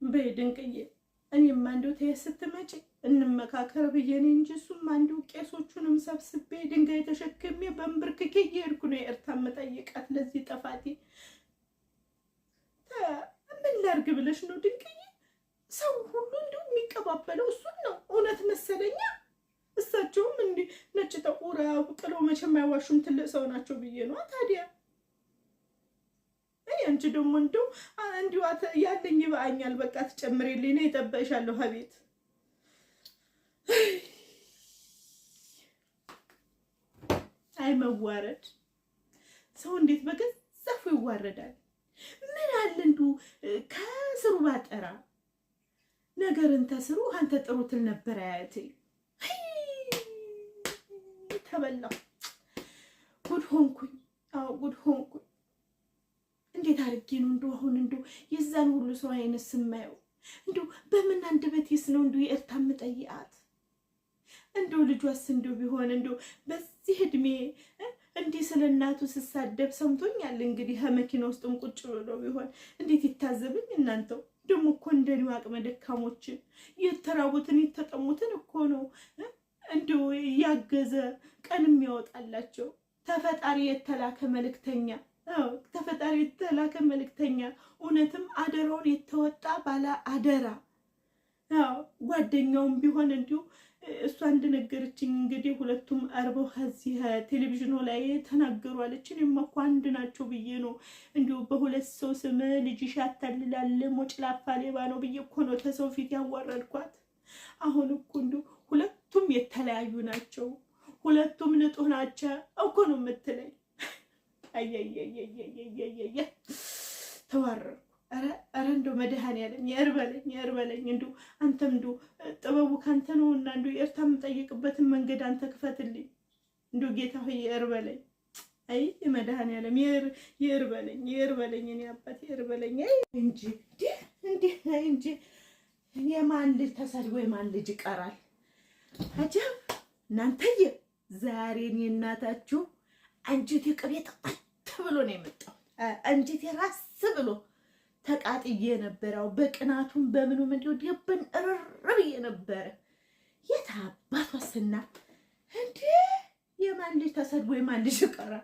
በድንቅዬ እኔማ እንደው ተይ ስትመጪ እንመካከር ብዬ ነው እንጂ እሱማ እንደው ቄሶቹንም ሰብስቤ ድንጋይ ተሸክሜ በእንብርክኬ እየሄድኩ ነው የኤርታን መጠየቃት ለዚህ ጥፋቴ። ምን ላድርግ ብለሽ ነው ድንቅዬ? ሰው ሁሉ እንደው የሚቀባበለው እሱን ነው እውነት መሰለኛ። እሳቸውም እንዲህ ነጭ ጠቁር ጥለው መቼም አይዋሹም ትልቅ ሰው ናቸው ብዬ ነው ታዲያ። አንቺ ደግሞ እንደው እንዲሁ ያለኝ ይበቃኛል በቃ ትጨምሪልኝ ነው የጠበቅሻለሁ አቤት። አይ መዋረድ፣ ሰው እንዴት በገዛፉ ይዋረዳል? ምን አለ እንደው ከስሩ ባጠራ ነገርን ተስሩ አንተ ጥሩ ትል ነበር አያቴ። ተበላው፣ ጉድ ሆንኩኝ። አዎ ጉድ ሆንኩኝ። እንዴት አድርጌ ነው እንደው አሁን እንደው የዛን ሁሉ ሰው አይነት ስማየው እንደው በምን አንደበቴስ ነው እንደው የኤርታን መጠይቃት? እንደው ልጇስ እንደው ቢሆን እንደው በዚህ እድሜ እንዲህ ስለ እናቱ ስሳደብ ሰምቶኛል። እንግዲህ ከመኪና ውስጥም ቁጭ ብሎ ቢሆን እንዴት ይታዘብኝ እናንተው? ደግሞ እኮ እንደኔው አቅመ ደካሞችን የተራቡትን የተጠሙትን እኮ ነው እንደው ያገዘ ቀን የሚያወጣላቸው ተፈጣሪ የተላከ መልእክተኛ። ተፈጣሪ የተላከ መልእክተኛ፣ እውነትም አደራውን የተወጣ ባለ አደራ። ጓደኛውም ቢሆን እንዲሁ እሷ እንደነገረችኝ እንግዲህ ሁለቱም አርበው ከዚህ ቴሌቪዥኑ ላይ ተናገሩ አለችን። እኮ አንድ ናቸው ብዬ ነው እንዲሁ በሁለት ሰው ስም ልጅሽ ያታልላል ሞጭላፋ ሌባ ነው ብዬ እኮ ነው ተሰው ፊት ያዋረድኳት። አሁን እኮ እንዲሁ ሁለቱም የተለያዩ ናቸው፣ ሁለቱም ንጡህ ናቸው እኮ ነው የምትለኝ። አየየየየየየየ ተዋረድኩ። ኧረ እንደው መድኃኒዓለም የእርበለኝ እንደው አንተም እንደው ጥበቡ ካንተ ነውና እንደው የኤርታን የምጠይቅበትን መንገድ አንተ ክፈትልኝ እንደው ጌታ ሆይ የእርበለኝ። አይ መድኃኒዓለም የእርበለኝ እኔ አባቴ የእርበለኝ እንጂ እንጂ የማን ልጅ ተሰድቦ የማን ልጅ ይቀራል? አጀብ እናንተዬ ዛሬ እኔ እናታችሁ አንጀቴ ቅቤ ጠጣት ብሎ ነው የመጣው። አንጀቴ ራስ ብሎ ተቃጥዬ ነበረው። በቅናቱም በምኑም እንደው ደብን እርር የነበረ የት አባቷስና እንዴ የማን ልጅ ተሰድቦ የማን ልጅ ይቀራል?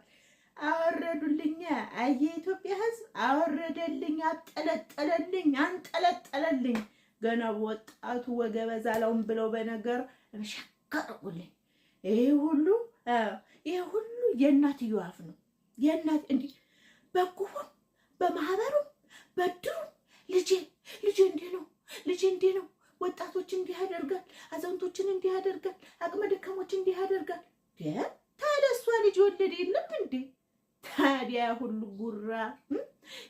አወረዱልኝ። አየ ኢትዮጵያ ሕዝብ አወረደልኝ፣ አጠለጠለልኝ፣ አንጠለጠለልኝ። ገና ወጣቱ ወገበዛላውን ብለው በነገር ሸከረውልኝ። ይሄ ሁሉ የእናትዮ አፍ ነው። የእናት እንዲህ በቁሁን በማህበሩም በድሩም ልጄ እንዲህ ነው፣ ልጄ እንዲህ ነው፣ ወጣቶች እንዲህ ያደርጋል፣ አዛውንቶችን እንዲህ ያደርጋል፣ አቅመ ደካሞች እንዲህ ያደርጋል። ታዲያ እሷ ልጅ ወለደ የለም እንዴ? ታዲያ ሁሉ ጉራ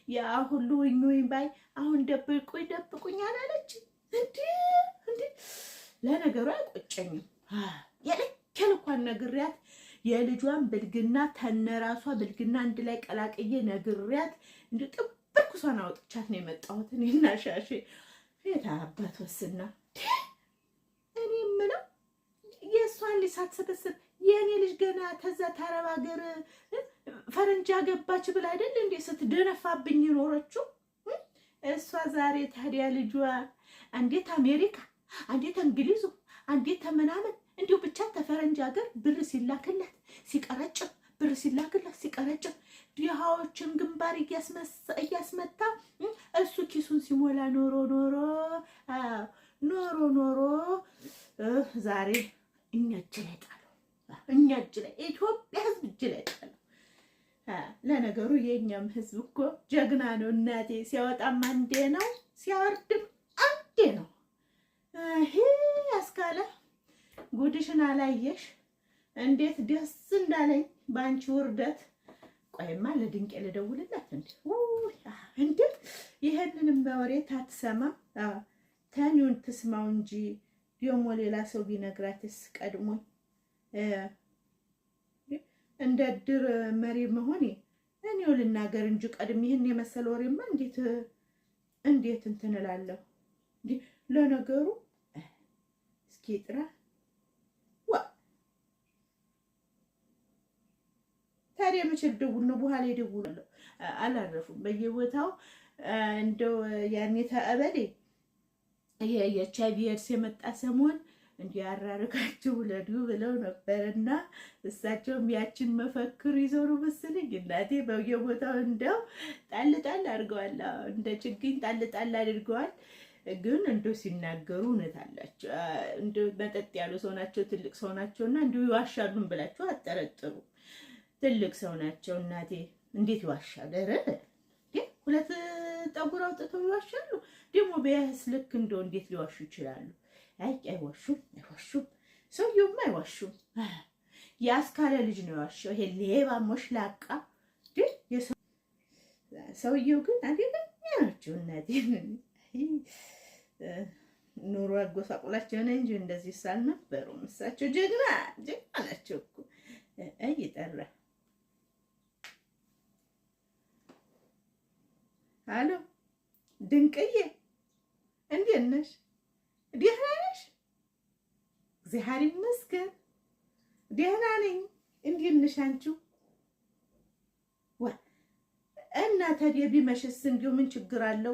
ያ ሁሉ ወይኝ ባይ አሁን ደብቁኝ አላለች እንዴ? ለነገሩ አይቆጨኝም። የልኳን ነግሪያት የልጇን ብልግና ተነራሷ ብልግና አንድ ላይ ቀላቅዬ ነግሪያት እንደ ጥብቅሷን አውጥቻት ነው የመጣሁት። እኔና ሻሼ የታባት ወስና እኔ የምለው የእሷን ልጅ ሳትሰበስብ የእኔ ልጅ ገና ተዛ ታረብ ሀገር ፈረንጅ ገባች ብላ አይደል እንዴ ስትደነፋብኝ ኖረችው? እሷ ዛሬ ታዲያ ልጇ አንዴት አሜሪካ፣ አንዴት እንግሊዙ፣ አንዴት ተመናመን እንዲሁ ብቻ ተፈረንጅ ሀገር ብር ሲላክላት ሲቀረጭም ብር ሲላክላት ሲቀረጭም ድሃዎችን ግንባር እያስመታ እሱ ኪሱን ሲሞላ ኖሮ ዛሬ እኛ እጅ ላይ ጣለው። እኛ እጅ ላይ ኢትዮጵያ ሕዝብ እጅ ላይ ጣለው። ለነገሩ የእኛም ሕዝብ እኮ ጀግና ነው እናቴ። ሲያወጣም አንዴ ነው ሲያወርድም አንዴ ነው። አስካለ ጉድሽን አላየሽ እንዴት ደስ እንዳለኝ ባንቺ ውርደት። ቆይማ ለድንቄ ልደውልላት እንዴ ይሄንንም በወሬ ታትሰማ ተኒውን ትስማው እንጂ ደግሞ ሌላ ሰው ቢነግራትስ ቀድሞኝ እንደ ድር መሪ መሆኔ እኔው ልናገር እንጂ ቀድም ይሄን የመሰለ ወሬማ እንዴት እንትን እላለሁ። ለነገሩ እስኪ ጥራ ታዲያ መቼ ልደውል ነው? በኋላ ይደውላለሁ። አላረፉም በየቦታው እንደው ያኔ ተአበሌ ይሄ የኤችአይቪ ኤድስ የመጣ ሰሞን እንዲያራርቃችሁ ውለዱ ብለው ነበርና እሳቸውም ያችን መፈክር ይዘው ነው መሰለኝ እናቴ በየቦታው እንደው ጣል ጣል አድርገዋል። እንደ ችግኝ ጣል ጣል አድርገዋል። ግን እንደው ሲናገሩ እውነት አላቸው። እንደው መጠጥ ያሉ ሰው ናቸው፣ ትልቅ ሰው ናቸውና እንደው ይዋሻሉን ብላችሁ አጠረጥሩ። ትልቅ ሰው ናቸው እናቴ። እንዴት ይዋሻል? ኧረ ሁለት ጠጉር አውጥተው ይዋሻሉ። ደግሞ በያስ ልክ እንደው እንዴት ሊዋሹ ይችላሉ? አይዋሹም። ሰውየውማ አይዋሹም። ያስካለ ልጅ ነው የዋሸው። ይሄ ሌባ ሞሽላቃ። ሰውየው ግን አደገኛ ናቸው እናቴ። ኑሮ አጎሳቁላቸው ነው እንጂ እንደዚህ ሳልነበሩም። እሳቸው ጀግና ናቸው እኮ። ይጠራ አሎ ድንቅዬ፣ እንዴት ነሽ? ደህና ነሽ? እግዚአብሔር ይመስገን ደህና ነኝ። እንዴት ነሽ አንቺው? እና ታዲያ ቢመሽስ እንዲሁ ምን ችግር አለው?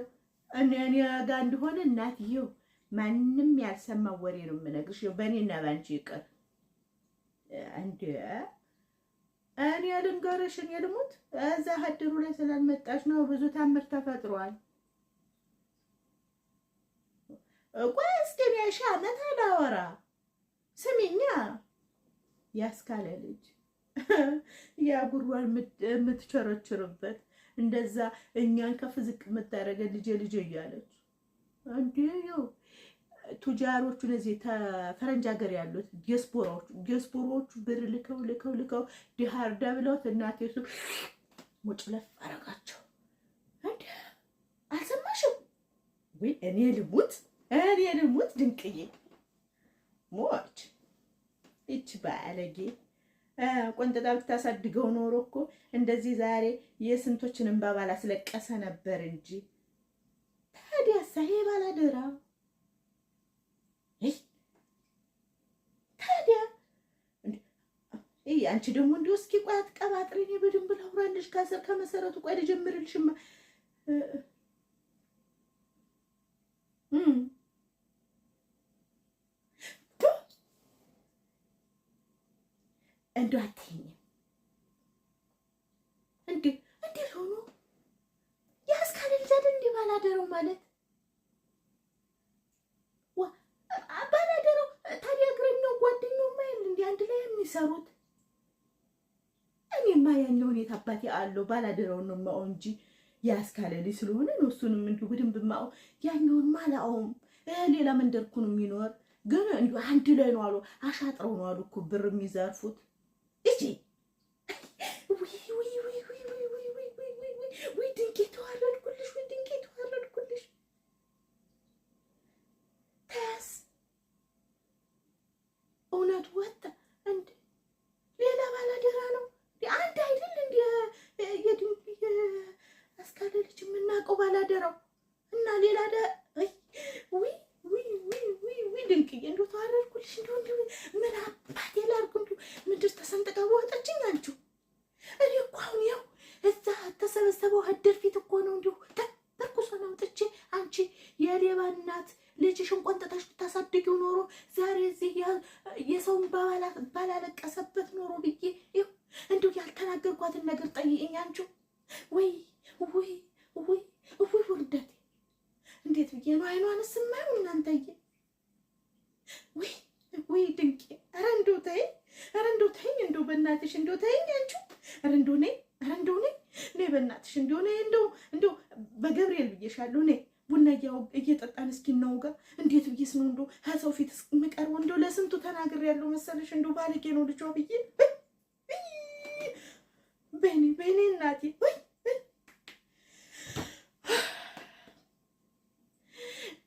እኔ ጋር እንደሆነ እናትዬው ማንም ያልሰማው ወሬ ነው የምነግርሽ። በእኔና ባንቺ ይቀር እንዴ? እኔ ልንገርሽ፣ እኔ ልሙት እዛ ሀድሩ ላይ ስላልመጣሽ ነው። ብዙ ታምር ተፈጥሯል። ቆይ እስኪ እኔ ሺህ ዓመት አላወራ። ስሚኛ፣ ያስካለ ልጅ ያ ጉሯን የምትቸረችርበት እንደዛ እኛን ከፍ ዝቅ የምታደርገን ልጄ እያለች እንዴ ይኸው ቱጃሮቹ እነዚህ ተፈረንጅ ሀገር ያሉት ዲያስፖራዎቹ ብር ልከው ዲሃርዳ ብለውት እናቴ እሱ ሙጭለፍ አረጋቸው። እንዴ አልሰማሽም ወይ? እኔ ልሙት ድንቅዬ ሞች እቺ ባለጌ ቆንጠጣ ብታሳድገው ኖሮ እኮ እንደዚህ ዛሬ የስንቶችን እንባ ባላስለቀሰ ነበር እንጂ። ታዲያ ሳይ ባላደራ ታዲያ አንቺ ደግሞ እንደው እስኪ ቆይ አትቀባጥሪ። እኔ በደንብ ላውራልሽ ከስር ከመሰረቱ። ቆይ ልጀምርልሽማ። እንደው አትይኝም እንዴት ሆኖ ያስካለ ልጅ አይደል እንዴ ባላደረው ማለት? ባላደረው ታዲያ እግረኛው ጓደኛው ማይል እንዴ አንድ ላይ የሚሰሩት? እኔማ ያኛውን የት አባቴ አለው ባላደረውን ነው የማውቀው እንጂ ያስካለ ልጅ ስለሆነ ነው እሱንም እንዲሁ በደንብ የማውቀው። ያኛውን ማላውም ሌላ መንደር እኮ ነው የሚኖር። ግን እንዲሁ አንድ ላይ ነው አሉ፣ አሻጥረው ነው አሉ እኮ ብር የሚዘርፉት። እጂ ወይ ድንቄ ተዋረድኩልሽ። ታስ እውነት ወጣ እንደ ሌላ ባላደራ ነው አንድ አይደል? እንደ አስካለ ልጅ የምናውቀው ባላደራው እና ሌላ ድንቅዬ እንደው ተዋረድኩልሽ። እንደው ምን አባቴ ላድርግ? እንደው ምድር ተሰንጥቃ ወጣችኝ አንቺው። እኔ እኮ አሁን ያው እዛ ተሰበሰበው ሀደር ፊት እኮ ነው እንዲሁ ተበርኩሶን አውጥቼ አንቺ የሌባ እናት ልጅሽን ቆንጥጠሽ ብታሳድጊው ኖሮ ዛሬ እዚህ የሰውን ባላለቀሰበት ኖሮ ብዬ ይኸው እንደው ያልተናገርኳትን ነገር ጠይቅኝ አንቺው። ወይ ውርደቴ! እንዴት ብዬ ነው አይኗንስ የማየው እናንተዬ? ወይ ድንቄ! ኧረ እንደው ተይኝ! እንደው በእናትሽ እንደው ተይኝ አንቺው! ኧረ እንደው ነይ! ነይ በእናትሽ እንደው ነይ! እንደው በገብርኤል ብዬሻለሁ ነይ! ቡና እየጠጣን እስኪ እናውጋ። እንዴት ብዬሽ ነው እንደው ከሰው ፊት የምቀርበው? እንደው ለስንቱ ተናግሬያለሁ መሰለሽ። እንደው ባለጌ ነው ልጇ ብዬ በኔ እናቴ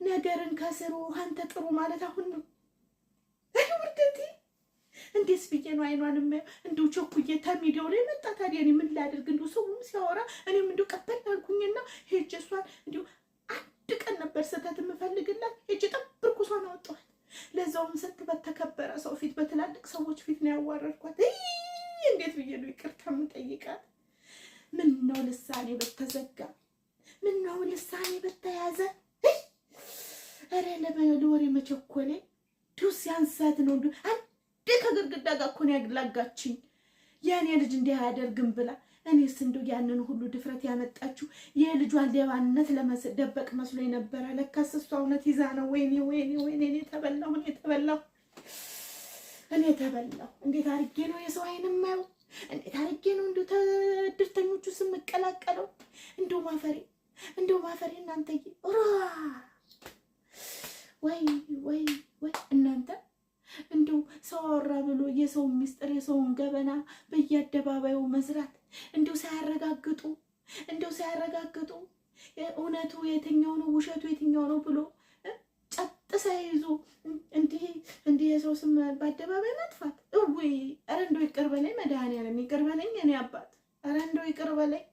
ነገርን ከስሩ አንተ ጥሩ ማለት አሁን ነው። ውርደቴ! እንዴት ብዬ ነው አይኗን የማየው? እንደው ቸኩዬ ተሚዲያው ላይ መጣ። ታዲያ እኔ ምን ላድርግ? እንደው ሰውም ሲያወራ እኔም እንደው ቀበል አልኩኝና ሄጄ እሷን እንደው አንድ ቀን ነበር ስህተት የምፈልግላት ሄጄ ጠብርኩሷን አወጣኋት። ለዛውም ስንት በተከበረ ሰው ፊት በትላልቅ ሰዎች ፊት ነው ያዋረድኳት። እንዴት ብዬ ነው ይቅርታ የምጠይቃት? ምን ነው ልሳኔ በተዘጋ፣ ምን ነው ልሳኔ በተያዘ። ኧረ ለወሬ መቸኮሌ ዱስ ያንሳት ነው እንዴ? አንዴ ከግድግዳ ጋር እኮ ነው ያላጋችኝ። የኔ ልጅ እንዲህ አያደርግም ብላ እኔስ እንደው ያንን ሁሉ ድፍረት ያመጣችው የልጇን ሌባነት ለመደበቅ መስሎኝ ነበረ። ለካስ እሷ እውነት ይዛ ነው። ወይኔ ወይኔ ወይኔ እኔ ተበላሁ። እንዴት አድርጌ ነው የሰው አይን የማየው? እንዴት አድርጌ ነው እንደው ተድርተኞቹ ስም መቀላቀለው? እንደው ማፈሬ እናንተዬ! ወይ እናንተ እንደው ሰው አወራ ብሎ የሰውን ምስጢር የሰውን ገበና በየአደባባዩ መዝራት እንደው ሳያረጋግጡ እውነቱ የትኛው ነው ውሸቱ የትኛው ነው ብሎ ጨጥ ሳይዙ እንዲህ የሰው ስም በአደባባይ ማጥፋት። ኧረ እንደው ይቅር በለኝ መድኃኒዓለም፣ ይቅር በለኝ እኔ አባት፣ ኧረ እንደው ይቅር በለኝ።